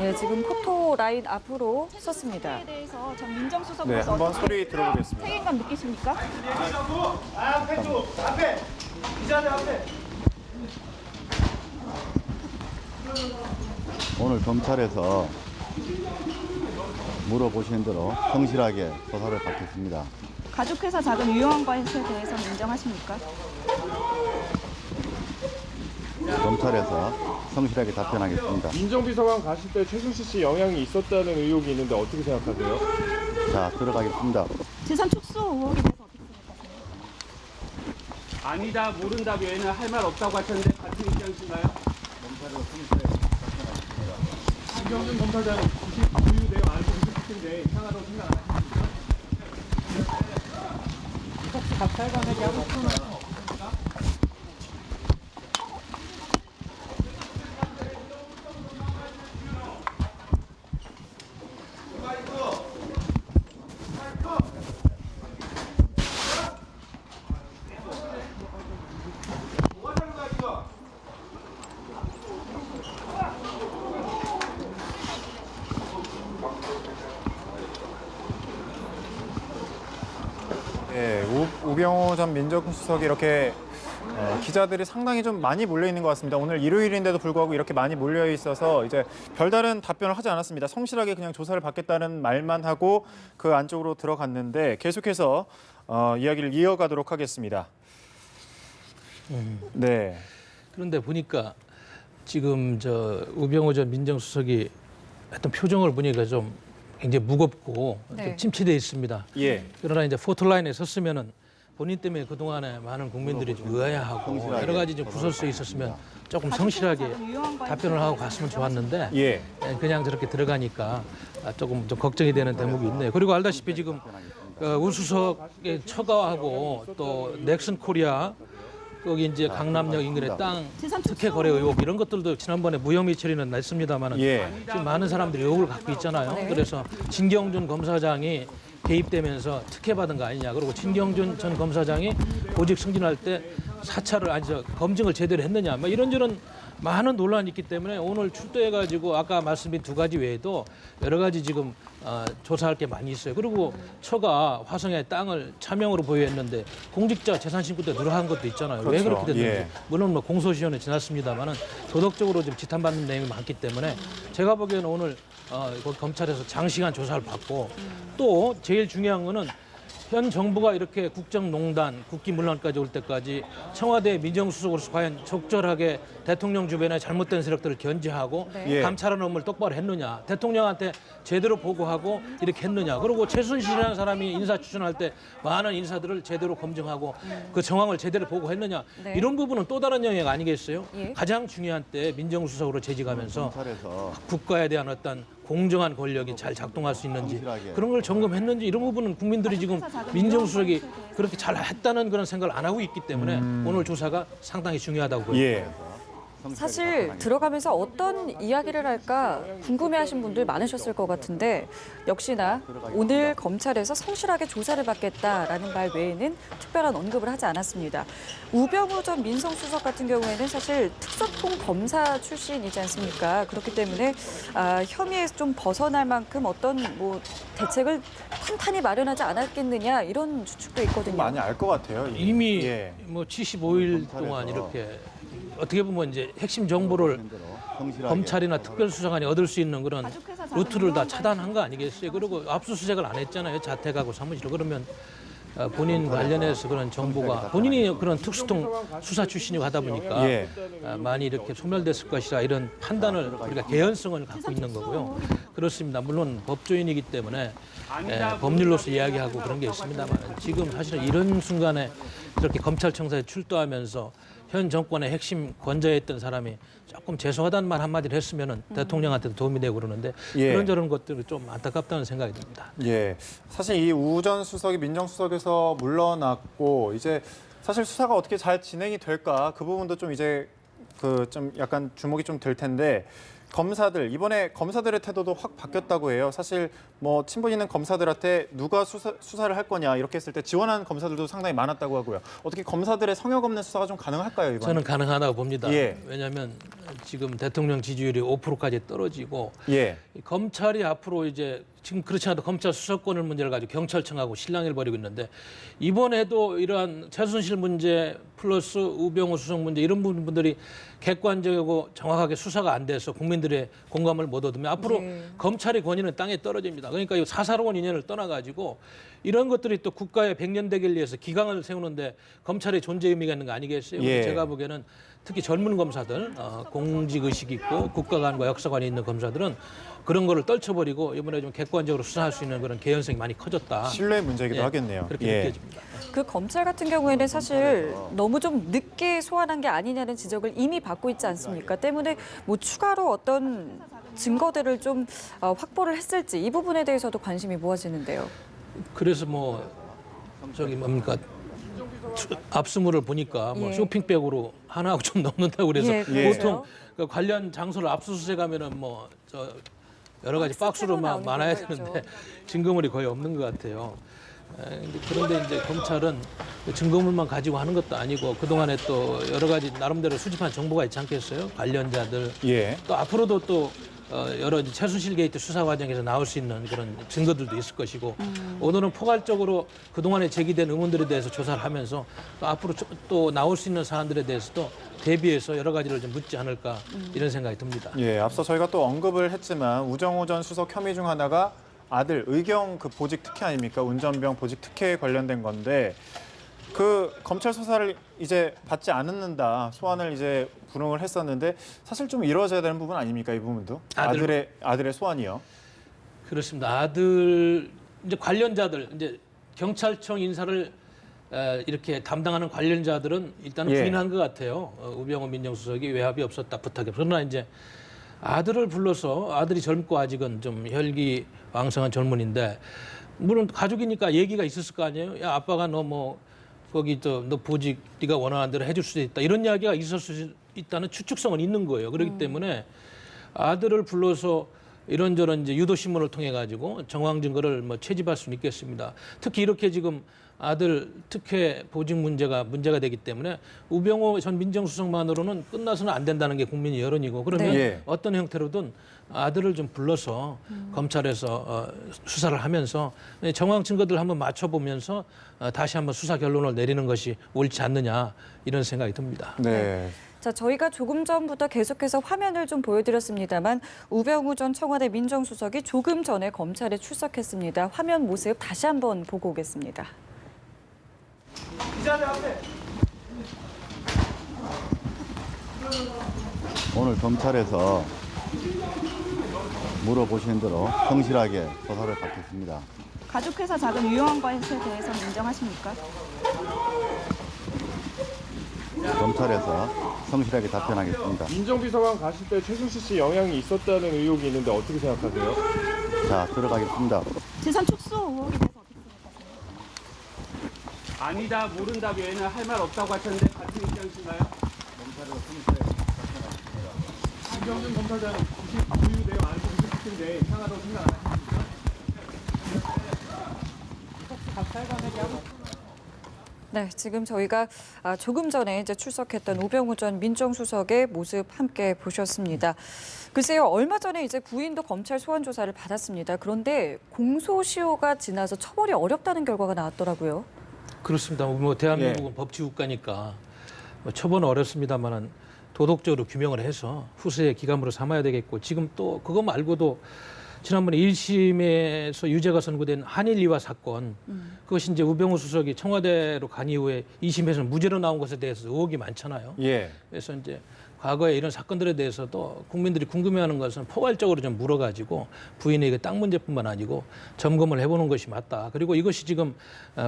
예, 지금 포토 라인 앞으로 섰습니다. 에 대해서 전 민정수석으로서 네, 한번 어떻게 소리 들어보겠습니다. 책임감 느끼십니까? 앞에 기자들 앞에. 오늘 검찰에서 물어보시는 대로 성실하게 조사를 받겠습니다. 가족회사 작은 유용한 것에 대해서 인정하십니까? 검찰에서 성실하게 답변하겠습니다. 민정비서관 가실 때 최순실 씨 영향이 있었다는 의혹이 있는데 어떻게 생각하세요? 자, 들어가겠습니다. 재산 축소 의혹에 대해서 어떻게 생각하세요? 아니다 모른다 외에는 할 말 없다고 하셨는데 같은 입장이신가요? 김경준 검사장 구유 내용 알고 있을 텐데 이상하다고 생각 안 하십니까? 혹시 박탈감에게 하고 싶은 말씀 없으십니까? 네, 우병우 전 민정수석이 이렇게 기자들이 상당히 좀 많이 몰려 있는 것 같습니다. 오늘 일요일인데도 불구하고 이렇게 많이 몰려 있어서 이제 별다른 답변을 하지 않았습니다. 성실하게 그냥 조사를 받겠다는 말만 하고 그 안쪽으로 들어갔는데 계속해서 이야기를 이어가도록 하겠습니다. 네. 그런데 보니까 지금 우병우 전 민정수석이 했던 표정을 보니까 좀 굉장히 무겁고 네. 좀 침체되어 있습니다. 예. 그러나 이제 포토라인에 섰으면은 본인 때문에 그동안에 많은 국민들이 좀 의아해하고 여러 가지 좀 구설수에 있었으면 조금 성실하게 답변을 하고 갔으면 좋았는데 예. 그냥 저렇게 들어가니까 조금 좀 걱정이 되는 대목이 있네요. 그리고 알다시피 지금 우수석의 처가하고 또 넥슨 코리아 거기 이제 강남역 인근의 땅 특혜 거래 의혹 이런 것들도 지난번에 무혐의 처리는 냈습니다만은 예. 지금 많은 사람들이 의혹을 갖고 있잖아요. 그래서 진경준 검사장이 개입되면서 특혜받은 거 아니냐. 그리고 진경준 전 검사장이 보직 승진할 때 사찰을 검증을 제대로 했느냐. 뭐 이런저런 많은 논란이 있기 때문에 오늘 출두해가지고 아까 말씀드린 두 가지 외에도 여러 가지 지금 조사할 게 많이 있어요. 그리고 처가 화성의 땅을 차명으로 보유했는데 공직자 재산 신고 때 누락한 것도 있잖아요. 왜 그렇죠. 그렇게 됐는지. 예. 물론 뭐 공소시효는 지났습니다만은 도덕적으로 좀 지탄받는 내용이 많기 때문에 제가 보기에는 오늘 검찰에서 장시간 조사를 받고 또 제일 중요한 거는 현 정부가 이렇게 국정농단, 국기문란까지 올 때까지 청와대 민정수석으로서 과연 적절하게 대통령 주변의 잘못된 세력들을 견제하고 예. 감찰하는 업무를 똑바로 했느냐, 대통령한테 제대로 보고하고 이렇게 했느냐, 그리고 최순실이라는 사람이 인사 추천할 때 많은 인사들을 제대로 검증하고 그 정황을 제대로 보고했느냐, 네. 이런 부분은 또 다른 영역 아니겠어요? 예. 가장 중요한 때 민정수석으로 재직하면서 검찰에서 국가에 대한 어떤 공정한 권력이 잘 작동할 수 있는지 성실하게. 그런 걸 점검했는지 이런 부분은 국민들이 지금 민정수석이 그렇게 잘 했다는 그런 생각을 안 하고 있기 때문에 오늘 조사가 상당히 중요하다고 보입니다. 예. 사실 들어가면서 어떤 이야기를 할까 궁금해하신 분들 많으셨을 것 같은데 역시나 오늘 검찰에서 성실하게 조사를 받겠다라는 말 외에는 특별한 언급을 하지 않았습니다. 우병우 전 민정수석 같은 경우에는 사실 특사통 검사 출신이지 않습니까? 그렇기 때문에 혐의에서 좀 벗어날 만큼 어떤 뭐 대책을 탄탄히 마련하지 않았겠느냐 이런 추측도 있거든요. 많이 알 것 같아요. 이미 예. 뭐 75일 동안 이렇게 어떻게 보면 이제 핵심 정보를 성실하게 검찰이나 특별수사관이 얻을 수 있는 그런 루트를 다 차단한 거 아니겠어요? 그리고 압수수색을 안 했잖아요. 자택하고 사무실로. 그러면 본인 관련해서 그런 정보가 본인이 그런 특수통 수사 출신이고 하다 보니까 예. 많이 이렇게 소멸됐을 것이라 이런 판단을 우리가 개연성을 갖고 있는 거고요. 그렇습니다. 물론 법조인이기 때문에 법률로서 이야기하고 그런 게 있습니다만 지금 사실은 이런 순간에 이렇게 검찰청사에 출두하면서 현 정권의 핵심 권좌였던 사람이 조금 죄송하다는 말 한마디를 했으면 대통령한테도 도움이 되고 그러는데 예. 그런저런 것들이 좀 안타깝다는 생각이 듭니다. 예, 사실 이 우 전 수석이 민정수석에서 물러났고 이제 사실 수사가 어떻게 잘 진행이 될까 그 부분도 좀 이제 그 좀 약간 주목이 좀 될 텐데 검사들 이번에 검사들의 태도도 확 바뀌었다고 해요. 사실 뭐 친분 있는 검사들한테 누가 수사를 할 거냐 이렇게 했을 때 지원하는 검사들도 상당히 많았다고 하고요. 어떻게 검사들의 성역 없는 수사가 좀 가능할까요, 이번에? 저는 가능하다고 봅니다. 예. 왜냐하면 지금 대통령 지지율이 5%까지 떨어지고 예. 이 검찰이 앞으로 이제 지금 그렇지 않아도 검찰 수사권을 문제를 가지고 경찰청하고 실랑이를 벌이고 있는데 이번에도 이러한 최순실 문제 플러스 우병우 수석 문제 이런 부분들이 객관적이고 정확하게 수사가 안 돼서 국민들의 공감을 못 얻으면 앞으로 검찰의 권위는 땅에 떨어집니다. 그러니까 이 사사로운 인연을 떠나가지고 이런 것들이 또 국가의 백년대계를 위해서 기강을 세우는데 검찰의 존재 의미가 있는 거 아니겠어요? 예. 제가 보기에는 특히 젊은 검사들, 공직의식 있고 국가관과 역사관이 있는 검사들은 그런 거를 떨쳐버리고 이번에 좀 객관적으로 수사할 수 있는 그런 개연성이 많이 커졌다. 신뢰 문제이기도 예, 하겠네요. 그렇게 예. 느껴집니다. 그 검찰 같은 경우에는 사실 너무 좀 늦게 소환한 게 아니냐는 지적을 이미 받고 있지 않습니까? 때문에 뭐 추가로 어떤 증거들을 좀 확보를 했을지 이 부분에 대해서도 관심이 모아지는데요. 그래서 뭐 저기 뭡니까 압수물을 보니까 뭐 예. 쇼핑백으로 하나하고 좀 넘는다고 그래서 예, 보통 그 관련 장소를 압수수색하면은 뭐 저 여러 가지 박스로 나오는 많아야 경우가 되는데 있죠. 증거물이 거의 없는 것 같아요. 그런데 이제 검찰은 그 증거물만 가지고 하는 것도 아니고 그동안에 또 여러 가지 나름대로 수집한 정보가 있지 않겠어요? 관련자들 예. 또 앞으로도 또 여러 이제 최순실 게이트 수사 과정에서 나올 수 있는 그런 증거들도 있을 것이고 오늘은 포괄적으로 그동안에 제기된 의문들에 대해서 조사를 하면서 또 앞으로 또 나올 수 있는 사안들에 대해서도 대비해서 여러 가지를 좀 묻지 않을까 이런 생각이 듭니다. 예, 앞서 저희가 또 언급을 했지만 우정호 전 수석 혐의 중 하나가 아들 의경 그 보직 특혜 아닙니까? 운전병 보직 특혜에 관련된 건데 그 검찰 수사를 이제 받지 않는다 소환을 이제 불응을 했었는데 사실 좀 이루어져야 되는 부분 아닙니까? 이 부분도 아들의 소환이요. 그렇습니다. 아들 이제 관련자들 이제 경찰청 인사를 이렇게 담당하는 관련자들은 일단은 예. 부인한 것 같아요. 우병우 민정수석이 외압이 없었다 부탁해. 그러나 이제 아들을 불러서 아들이 젊고 아직은 좀 혈기왕성한 젊은인데 물론 가족이니까 얘기가 있었을 거 아니에요. 야 아빠가 너 뭐 거기 너 보직 네가 원하는 대로 해줄 수도 있다. 이런 이야기가 있을 수 있다는 추측성은 있는 거예요. 그렇기 때문에 아들을 불러서 이런저런 이제 유도 신문을 통해 가지고 정황 증거를 뭐 채집할 수는 있겠습니다. 특히 이렇게 지금 아들 특혜 보직 문제가 되기 때문에 우병우 전 민정수석만으로는 끝나서는 안 된다는 게 국민의 여론이고 그러면 네. 어떤 형태로든 아들을 좀 불러서 검찰에서 수사를 하면서 정황 증거들 한번 맞춰보면서 다시 한번 수사 결론을 내리는 것이 옳지 않느냐 이런 생각이 듭니다. 네. 자, 저희가 조금 전부터 계속해서 화면을 좀 보여드렸습니다만 우병우 전 청와대 민정수석이 조금 전에 검찰에 출석했습니다. 화면 모습 다시 한번 보고 오겠습니다. 오늘 검찰에서 물어보시는 대로 성실하게 조사를 받겠습니다. 가족회사 자금 유용한 것에 대해서는 인정하십니까? 검찰에서 성실하게 답변하겠습니다. 민정비서관 가실 때 최순실 씨 영향이 있었다는 의혹이 있는데 어떻게 생각하세요? 자, 들어가겠습니다. 재산 축소 의혹에 대해서 어떻게 생각하세요? 아니다 모른다 외에는 할 말 없다고 하셨는데 같은 입장이신가요? 김경준 검사장 구유 내용 안 쓰실 텐데 이상하다고 생각 안 하십니까? 네, 지금 저희가 조금 전에 이제 출석했던 우병우 전 민정수석의 모습 함께 보셨습니다. 글쎄요, 얼마 전에 이제 부인도 검찰 소환 조사를 받았습니다. 그런데 공소시효가 지나서 처벌이 어렵다는 결과가 나왔더라고요. 그렇습니다. 뭐 대한민국은 법치국가니까 뭐 처벌은 어렵습니다만은 도덕적으로 규명을 해서 후세의 기감으로 삼아야 되겠고 지금 또 그거 말고도 지난번에 1심에서 유죄가 선고된 한일 이화 사건 그것이 이제 우병우 수석이 청와대로 간 이후에 2심에서는 무죄로 나온 것에 대해서 의혹이 많잖아요. 예. 그래서 이제 과거에 이런 사건들에 대해서도 국민들이 궁금해하는 것은 포괄적으로 좀 물어가지고 부인에게 땅 문제뿐만 아니고 점검을 해보는 것이 맞다. 그리고 이것이 지금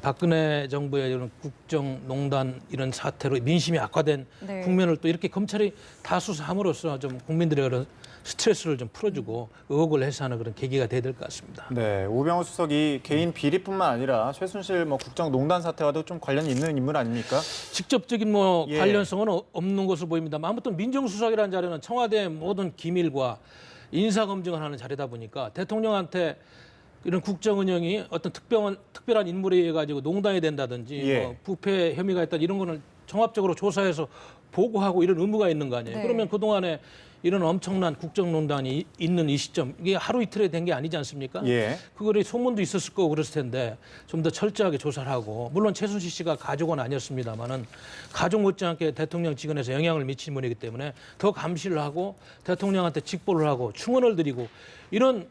박근혜 정부의 이런 국정농단 이런 사태로 민심이 악화된 네. 국면을 또 이렇게 검찰이 다 수사함으로써 좀 국민들의 그런 스트레스를 좀 풀어주고 의혹을 해소하는 그런 계기가 돼야 될 것 같습니다. 네, 우병우 수석이 개인 비리뿐만 아니라 최순실 국정농단 사태와도 좀 관련이 있는 인물 아닙니까? 직접적인 예. 관련성은 없는 것으로 보입니다만 아무튼 민정수석이라는 자리는 청와대 모든 기밀과 인사검증을 하는 자리다 보니까 대통령한테 이런 국정 운영이 어떤 특별한 인물에 의해 가지고 농단이 된다든지 예. 부패 혐의가 있다 이런 거는 종합적으로 조사해서 보고하고 이런 의무가 있는 거 아니에요. 네. 그러면 그동안에 이런 엄청난 국정농단이 있는 이 시점 이게 하루 이틀에 된 게 아니지 않습니까? 예. 그거를 소문도 있었을 거고 그랬을 텐데 좀 더 철저하게 조사를 하고 물론 최순실 씨가 가족은 아니었습니다만은 가족 못지않게 대통령 직원에서 영향을 미치는 분이기 때문에 더 감시를 하고 대통령한테 직보를 하고 충원을 드리고 이런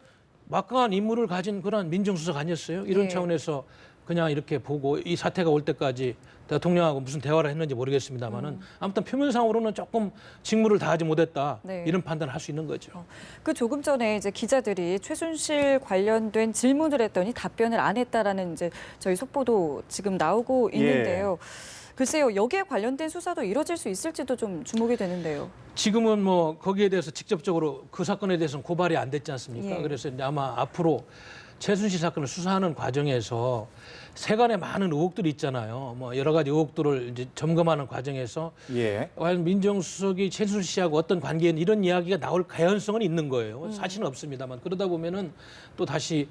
막강한 임무를 가진 그런 민정수석 아니었어요? 이런 예. 차원에서 그냥 이렇게 보고 이 사태가 올 때까지 대통령하고 무슨 대화를 했는지 모르겠습니다만은 아무튼 표면상으로는 조금 직무를 다하지 못했다 네. 이런 판단을 할 수 있는 거죠. 그 조금 전에 이제 기자들이 최순실 관련된 질문을 했더니 답변을 안 했다라는 이제 저희 속보도 지금 나오고 있는데요. 글쎄요, 여기에 관련된 수사도 이뤄질 수 있을지도 좀 주목이 되는데요. 지금은 거기에 대해서 직접적으로 그 사건에 대해서는 고발이 안 됐지 않습니까? 예. 그래서 이제 아마 앞으로 최순실 사건을 수사하는 과정에서 세간에 많은 의혹들이 있잖아요. 여러 가지 의혹들을 이제 점검하는 과정에서 예. 과연 민정수석이 최순실 씨하고 어떤 관계인 이런 이야기가 나올 가능성은 있는 거예요. 사실은 없습니다만 그러다 보면은 또 다시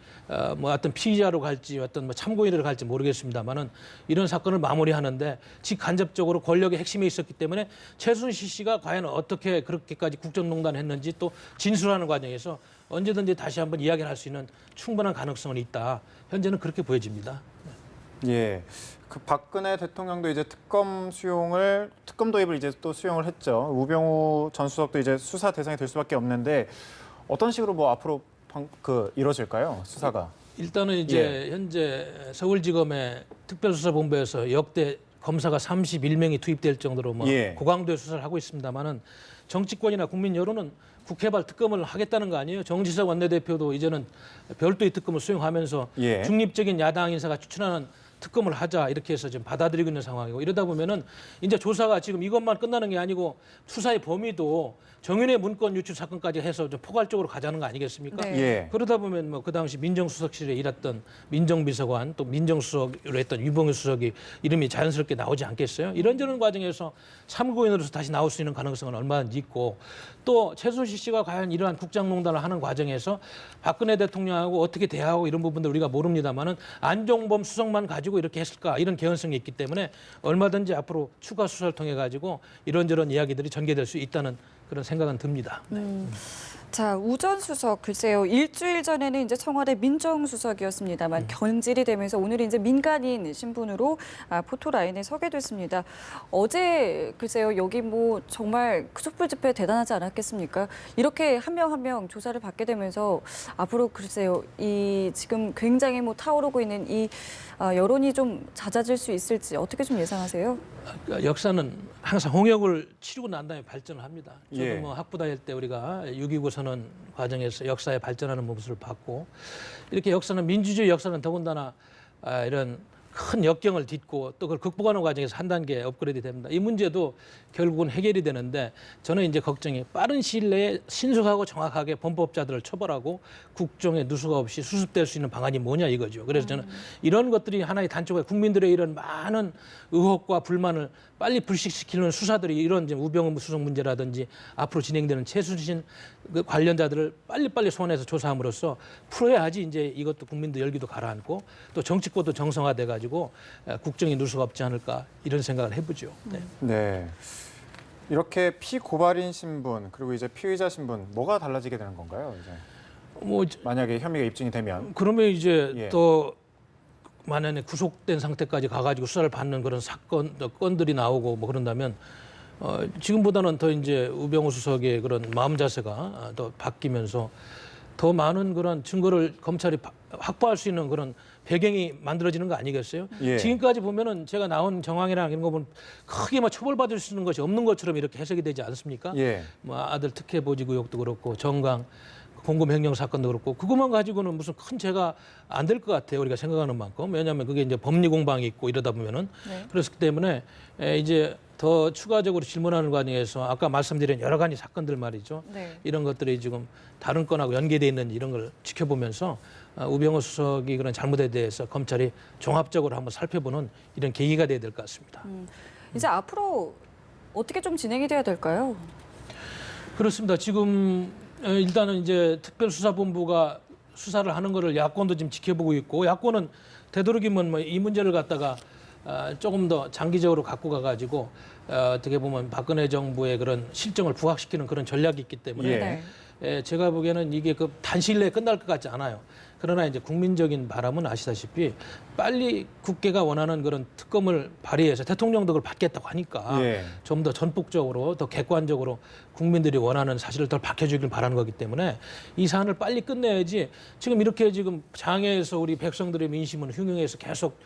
어떤 피의자로 갈지 어떤 참고인으로 갈지 모르겠습니다만은 이런 사건을 마무리하는데 직간접적으로 권력의 핵심에 있었기 때문에 최순실 씨가 과연 어떻게 그렇게까지 국정농단을 했는지 또 진술하는 과정에서 언제든지 다시 한번 이야기를 할 수 있는 충분한 가능성은 있다. 현재는 그렇게 보여집니다. 예. 그 박근혜 대통령도 이제 특검 도입을 이제 또 수용을 했죠. 우병우 전 수석도 이제 수사 대상이 될 수밖에 없는데 어떤 식으로 앞으로 이루어질까요? 수사가. 일단은 이제 현재 서울지검의 특별수사본부에서 역대 검사가 31명이 투입될 정도로 예. 고강도의 수사를 하고 있습니다만은 정치권이나 국민 여론은 국회발 특검을 하겠다는 거 아니에요? 정지석 원내대표도 이제는 별도의 특검을 수용하면서 예. 중립적인 야당 인사가 추천하는 특검을 하자 이렇게 해서 지금 받아들이고 있는 상황이고 이러다 보면은 이제 조사가 지금 이것만 끝나는 게 아니고 수사의 범위도 정윤회 문건 유출 사건까지 해서 좀 포괄적으로 가자는 거 아니겠습니까? 네. 예. 그러다 보면 그 당시 민정수석실에 일했던 민정비서관 또 민정수석으로 했던 유병우 수석이 이름이 자연스럽게 나오지 않겠어요? 이런저런 과정에서 참고인으로서 다시 나올 수 있는 가능성은 얼마든지 있고 또 최순실 씨가 과연 이러한 국정농단을 하는 과정에서 박근혜 대통령하고 어떻게 대화하고 이런 부분들 우리가 모릅니다만은 안종범 수석만 가지고 이렇게 했을까 이런 개연성이 있기 때문에 얼마든지 앞으로 추가 수사를 통해 가지고 이런저런 이야기들이 전개될 수 있다는 그런 생각은 듭니다. 자, 우 전 수석 글쎄요. 일주일 전에는 이제 청와대 민정수석이었습니다만 경질이 되면서 오늘 이제 민간인 신분으로 포토라인에 서게 됐습니다. 어제 글쎄요. 여기 정말 그 촛불 집회 대단하지 않았겠습니까? 이렇게 한 명 한 명 조사를 받게 되면서 앞으로 글쎄요. 이 지금 굉장히 타오르고 있는 이 여론이 좀 잦아질 수 있을지 어떻게 좀 예상하세요? 그러니까 역사는 항상 홍역을 치르고 난 다음에 발전을 합니다. 저도 예. 학부 다닐 때 우리가 6.29 선언 과정에서 역사에 발전하는 모습을 봤고 이렇게 역사는 민주주의 역사는 더군다나 이런 큰 역경을 딛고 또 그걸 극복하는 과정에서 한 단계 업그레이드 됩니다. 이 문제도 결국은 해결이 되는데 저는 이제 걱정이 빠른 시일 내에 신속하고 정확하게 범법자들을 처벌하고 국정에 누수가 없이 수습될 수 있는 방안이 뭐냐 이거죠. 그래서 저는 이런 것들이 하나의 단초가 국민들의 이런 많은 의혹과 불만을 빨리 불식시키는 수사들이 이런 이제 우병우 수석 문제라든지 앞으로 진행되는 최순실 관련자들을 빨리빨리 소환해서 조사함으로써 풀어야지 이제 이것도 국민들 열기도 가라앉고 또 정치권도 정상화돼 가지고 국정에 누수가 없지 않을까 이런 생각을 해보죠. 네. 네. 이렇게 피고발인 신분 그리고 이제 피의자 신분 뭐가 달라지게 되는 건가요? 이제 만약에 혐의가 입증이 되면 그러면 이제 예. 또 만약에 구속된 상태까지 가가지고 수사를 받는 그런 건들이 나오고 그런다면 지금보다는 더 이제 우병우 수석의 그런 마음 자세가 더 바뀌면서 더 많은 그런 증거를 검찰이 확보할 수 있는 그런 배경이 만들어지는 거 아니겠어요? 예. 지금까지 보면은 제가 나온 정황이랑 이런 거 보면 크게 처벌받을 수 있는 것이 없는 것처럼 이렇게 해석이 되지 않습니까? 예. 아들 특혜 보직 의혹도 그렇고 정강 봉금 횡령 사건도 그렇고 그것만 가지고는 무슨 큰 죄가 안 될 것 같아요. 우리가 생각하는 만큼. 왜냐하면 그게 이제 법리 공방이 있고 이러다 보면은 네. 그렇기 때문에 이제 더 추가적으로 질문하는 과정에서 아까 말씀드린 여러 가지 사건들 말이죠. 네. 이런 것들이 지금 다른 건하고 연계되어 있는 이런 걸 지켜보면서 우병우 수석이 그런 잘못에 대해서 검찰이 종합적으로 한번 살펴보는 이런 계기가 돼야 될 것 같습니다. 이제 앞으로 어떻게 좀 진행이 돼야 될까요? 그렇습니다. 지금 일단은 이제 특별수사본부가 수사를 하는 거를 야권도 지금 지켜보고 있고 야권은 되도록이면 뭐 이 문제를 갖다가 조금 더 장기적으로 갖고 가가지고 어떻게 보면 박근혜 정부의 그런 실정을 부각시키는 그런 전략이 있기 때문에 예. 네. 제가 보기에는 이게 그 단시일 내에 끝날 것 같지 않아요. 그러나 이제 국민적인 바람은 아시다시피 빨리 국회가 원하는 그런 특검을 발의해서 대통령도 그걸 받겠다고 하니까 예. 좀 더 전폭적으로 더 객관적으로 국민들이 원하는 사실을 더 밝혀주길 바라는 거기 때문에 이 사안을 빨리 끝내야지 지금 이렇게 지금 장애에서 우리 백성들의 민심은 흉흉해서 계속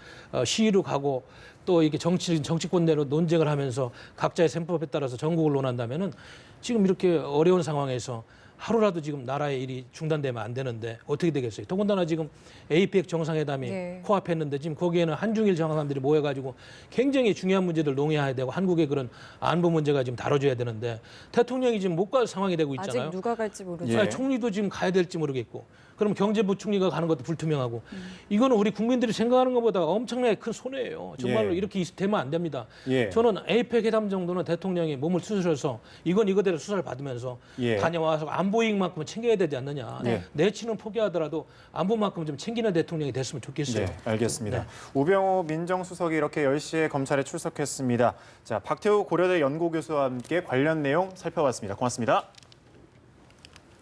시위로 가고 또 이게 정치권 내로 논쟁을 하면서 각자의 셈법에 따라서 전국을 논한다면은 지금 이렇게 어려운 상황에서 하루라도 지금 나라의 일이 중단되면 안 되는데 어떻게 되겠어요? 더군다나 지금 APEC 정상회담이 네. 코앞했는데 지금 거기에는 한중일 정상들이 모여가지고 굉장히 중요한 문제들 논의해야 되고 한국의 그런 안보 문제가 지금 다뤄져야 되는데 대통령이 지금 못 갈 상황이 되고 있잖아요. 아직 누가 갈지 모르죠. 예. 아니, 총리도 지금 가야 될지 모르겠고 그럼 경제부총리가 가는 것도 불투명하고 이거는 우리 국민들이 생각하는 것보다 엄청나게 큰 손해예요. 정말로 예. 이렇게 되면 안 됩니다. 예. 저는 APEC 회담 정도는 대통령이 몸을 수술해서 이건 이거대로 수사를 받으면서 예. 다녀와서 안보 이익만큼은 챙겨야 되지 않느냐. 네. 내치는 포기하더라도 안보만큼 좀 챙기는 대통령이 됐으면 좋겠어요. 네, 알겠습니다. 우병우 민정수석이 이렇게 10시에 검찰에 출석했습니다. 자, 박태우 고려대 연구교수와 함께 관련 내용 살펴봤습니다. 고맙습니다.